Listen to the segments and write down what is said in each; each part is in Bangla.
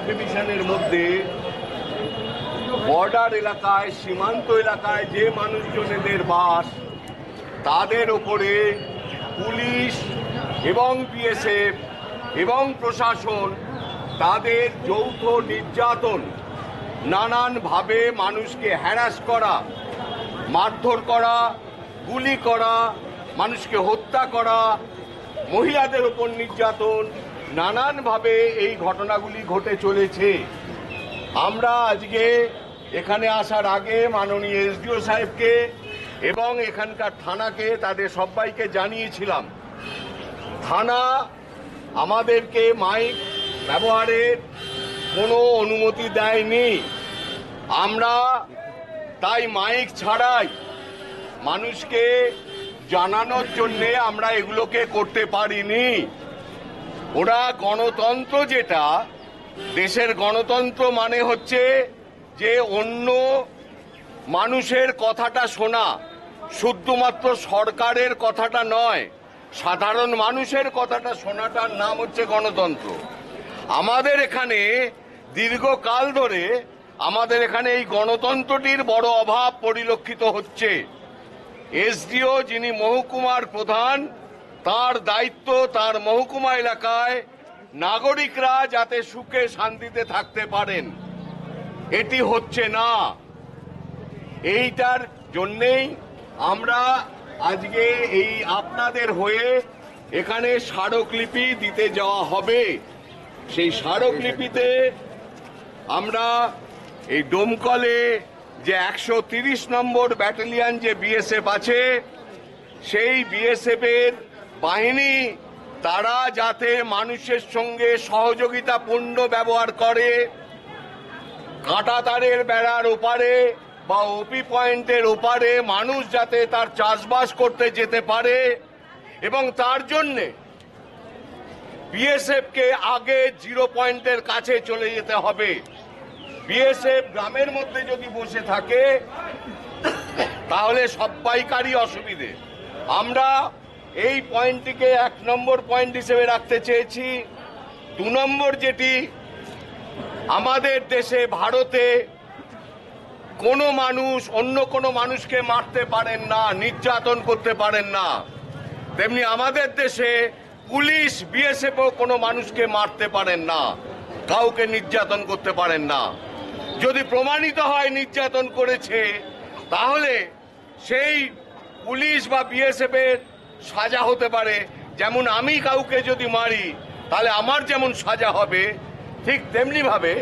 ডিভিশনের মধ্যে বর্ডার এলাকায়, সীমান্ত এলাকায় যে মানুষজনেদের বাস, তাদের ওপরে পুলিশ এবং বিএসএফ এবং প্রশাসন তাদের যৌথ নির্যাতন, নানানভাবে মানুষকে হ্যারাস করা, মারধর করা, গুলি করা, মানুষকে হত্যা করা, মহিলাদের ওপর নির্যাতন, নানানভাবে এই ঘটনাগুলি ঘটে চলেছে। আমরা আজকে এখানে আসার আগে মাননীয় এসডিও সাহেবকে এবং এখানকার থানাকে, তাদের সবাইকে জানিয়েছিলাম থানা আমাদেরকে মাইক ব্যবহারের কোনো অনুমতি দেয়নি। আমরা তাই মাইক ছাড়াই মানুষকে জানানোর জন্যে আমরা এগুলোকে করতে পারিনি। ওরা গণতন্ত্র, যেটা দেশের গণতন্ত্র মানে হচ্ছে যে অন্য মানুষের কথাটা শোনা, শুধুমাত্র সরকারের কথাটা নয়, সাধারণ মানুষের কথাটা শোনাটার নাম হচ্ছে গণতন্ত্র। আমাদের এখানে দীর্ঘকাল ধরে আমাদের এখানে এই গণতন্ত্রটির বড় অভাব পরিলক্ষিত হচ্ছে। এসডিও, যিনি মহকুমার প্রধান, তার দায়িত্ব তার মহকুমা এলাকায় নাগরিকরা যাতে সুখে শান্তিতে থাকতে পারেন, এটি হচ্ছে না। এইটার জন্যেই আমরা আজকে এই আপনাদের হয়ে এখানে স্মারকলিপি দিতে যাওয়া হবে। সেই স্মারকলিপিতে আমরা এই ডোমকলে যে 130 নম্বর ব্যাটালিয়ন যে বিএসএফ আছে, সেই বিএসএফ এর বাহিনী তারা যাতে মানুষের সঙ্গে সহযোগিতাপূর্ণ ব্যবহার করে, কাঁটাতারের বেড়ার ওপারে বা ওপি পয়েন্টের ওপারে মানুষ যাতে তার চাষবাস করতে যেতে পারে, এবং তার জন্যে বিএসএফকে আগে 0 পয়েন্টের কাছে চলে যেতে হবে। বিএসএফ গ্রামের মধ্যে যদি বসে থাকে তাহলে সবাইকারই অসুবিধে। আমরা এই পয়েন্টটিকে 1 নম্বর পয়েন্ট হিসেবে রাখতে চেয়েছি। 2 নম্বর, যেটি আমাদের দেশে, ভারতে কোনো মানুষ অন্য কোনো মানুষকে মারতে পারেন না, নির্যাতন করতে পারেন না, তেমনি আমাদের দেশে পুলিশ বিএসএফও কোনো মানুষকে মারতে পারেন না, কাউকে নির্যাতন করতে পারেন না। যদি প্রমাণিত হয় নির্যাতন করেছে, তাহলে সেই পুলিশ বা বিএসএফ এর সাজা হতে পারে। যেমন আমি কাউকে যদি মারি তাহলে আমার যেমন সাজা হবে, ঠিক তেমনিভাবে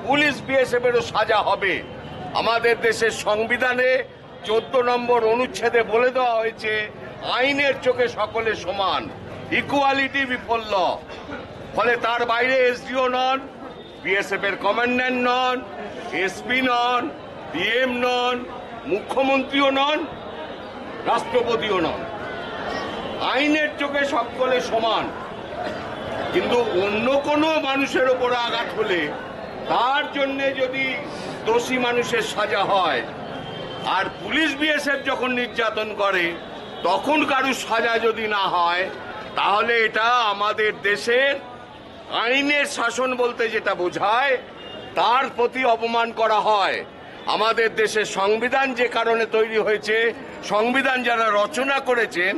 পুলিশ বিএসএফ এরও সাজা হবে। আমাদের দেশের সংবিধানে 14 নম্বর অনুচ্ছেদে বলে দেওয়া হয়েছে আইনের চোখে সকলে সমান, ইকুয়ালিটি বিফোর ল। ফলে তার বাইরে এসডিও নন, বিএসএফ এর কমান্ড্যান্ট নন, এসপি নন, ডিএম নন, মুখ্যমন্ত্রীও নন, রাষ্ট্রপতিও নন। আইনের চোখে সকলে সমান। কিন্তু অন্য কোনো মানুষের ওপর আঘাত হলে তার জন্য যদি দোষী মানুষের সাজা হয়, আর পুলিশ বিএসএফ যখন নির্যাতন করে তখন কারুর সাজা যদি না হয়, তাহলে এটা আমাদের দেশের আইনের শাসন বলতে যেটা বোঝায় তার প্রতি অপমান করা হয়। আমাদের দেশের সংবিধান যে কারণে তৈরি হয়েছে, সংবিধান যারা রচনা করেছেন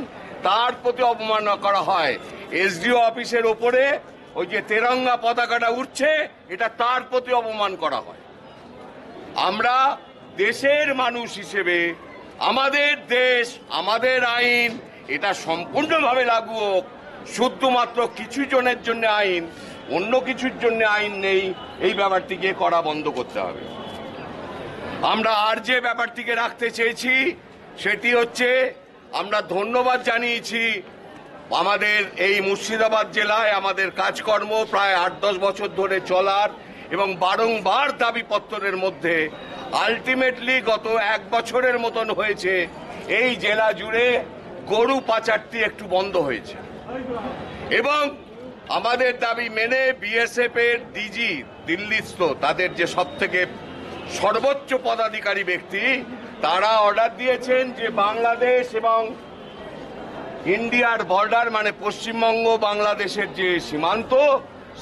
তার প্রতি অবমাননা করা হয়। এসডিও অফিসের ওপরে ওই যে তেরঙ্গা পতাকাটা উঠছে, এটা তার প্রতি অপমান করা হয়। আমরা দেশের মানুষ হিসেবে আমাদের দেশ, আমাদের আইন, এটা সম্পূর্ণভাবে লাগু হোক। শুধুমাত্র কিছু জনের জন্য আইন, অন্য কিছুর জন্য আইন নেই, এই ব্যাপারটিকে করা বন্ধ করতে হবে। আমরা আর যে ব্যাপারটিকে রাখতে চেয়েছি সেটি হচ্ছে, আমরা ধন্যবাদ জানিয়েছি আমাদের এই মুর্শিদাবাদ জেলায় আমাদের কাজকর্ম প্রায় 8-10 বছর ধরে চলার এবং বারংবার দাবিপত্রের মধ্যে আলটিমেটলি গত 1 বছরের মতন হয়েছে এই জেলা জুড়ে গরু পাচারটি একটু বন্ধ হয়েছে। এবং আমাদের দাবি মেনে বিএসএফ এর ডিজি দিল্লিস্থ, তাদের যে সবথেকে সর্বোচ্চ পদাধিকারী ব্যক্তি, তারা অর্ডার দিয়েছেন যে বাংলাদেশ এবং ইন্ডিয়ার বর্ডার, মানে পশ্চিমবঙ্গ বাংলাদেশের যে সীমান্ত,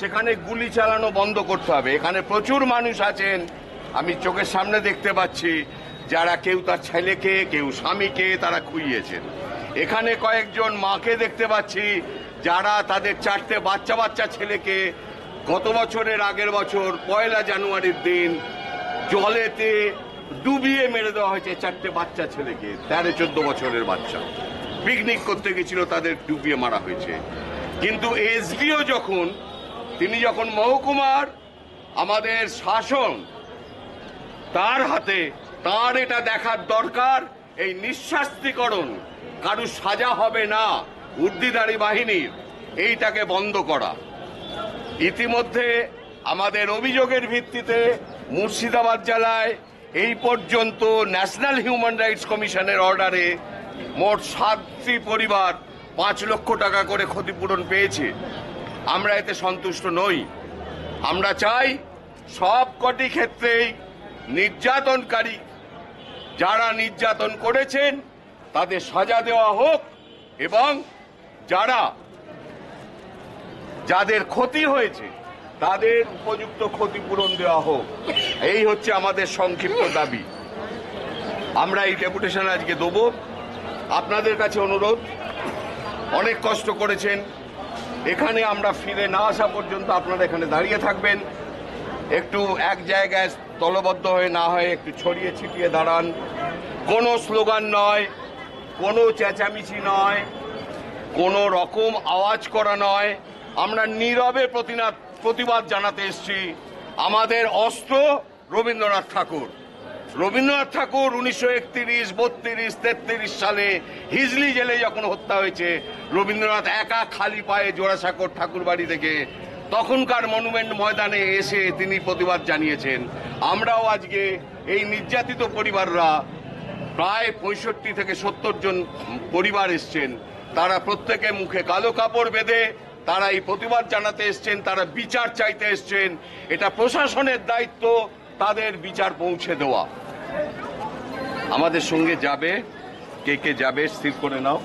সেখানে গুলি চালানো বন্ধ করতে হবে। এখানে প্রচুর মানুষ আছেন, আমি চোখের সামনে দেখতে পাচ্ছি, যারা কেউ তার ছেলেকে, কেউ স্বামীকে তারা খুইয়েছেন। এখানে কয়েকজন মাকে দেখতে পাচ্ছি, যারা তাদের 4টে বাচ্চা ছেলেকে গত বছরের আগের বছর 1 জানুয়ারির দিন জলেতে ডুবিয়ে মেরে দেওয়া হয়েছে। 4টে বাচ্চা ছেলেকে, 13-14 বছরের বাচ্চা, পিকনিক করতে গেছিল, তাদের ডুবিয়ে মারা হয়েছে। কিন্তু এসডিও তিনি যখন মহকুমার আমাদের শাসন তার হাতে, তার এটা দেখার দরকার এই নিঃশাস্তিকরণ, কারু সাজা হবে না উর্দিধারী বাহিনীর, এইটাকে বন্ধ করা। ইতিমধ্যে আমাদের অভিযোগের ভিত্তিতে মুর্শিদাবাদ জেলায় এই পর্যন্ত ন্যাশনাল হিউম্যান রাইটস কমিশনের অর্ডারে মোট 7টি পরিবার 5 লক্ষ টাকা করে ক্ষতিপূরণ পেয়েছে। আমরা এতে সন্তুষ্ট নই। আমরা চাই সব কটি ক্ষেত্রেই নির্যাতনকারী যারা নির্যাতন করেছেন তাদের সাজা দেওয়া হোক, এবং যাদের ক্ষতি হয়েছে তাদের উপযুক্ত ক্ষতিপূরণ দেওয়া হোক। এই হচ্ছে আমাদের সংক্ষিপ্ত দাবি। আমরা এই ডেপুটেশন আজকে দেবো। আপনাদের কাছে অনুরোধ, অনেক কষ্ট করেছেন, এখানে আমরা ফিরে না আসা পর্যন্ত আপনারা এখানে দাঁড়িয়ে থাকবেন। একটু এক জায়গায় দলবদ্ধ হয়ে না হয়ে একটু ছড়িয়ে ছিটিয়ে দাঁড়ান। কোনো স্লোগান নয়, কোনো চেঁচামেচি নয়, কোনো রকম আওয়াজ করা নয়। আমরা নীরবে প্রতিবাদ জানাতে এসেছি। আমাদের অস্ত্র রবীন্দ্রনাথ ঠাকুর। 1931, 32, 33 সালে হিজলি জেলে যখন হত্যা হয়েছে, রবীন্দ্রনাথ একা খালি পায়ে জোড়াসাঁকোর ঠাকুর বাড়ি থেকে তখনকার মনুমেন্ট ময়দানে এসে তিনি প্রতিবাদ জানিয়েছেন। আমরাও আজকে এই নির্যাতিত পরিবাররা, প্রায় 65 থেকে 70 জন পরিবার এসছেন, তারা প্রত্যেকে মুখে কালো কাপড় বেঁধে তারা এই প্রতিবাদ জানাতে এসছেন, তারা বিচার চাইতে এসছেন। এটা প্রশাসনের দায়িত্ব তাদের বিচার পৌঁছে দেওয়া। আমাদের সঙ্গে যাবে, কে কে যাবে স্থির করে নাও।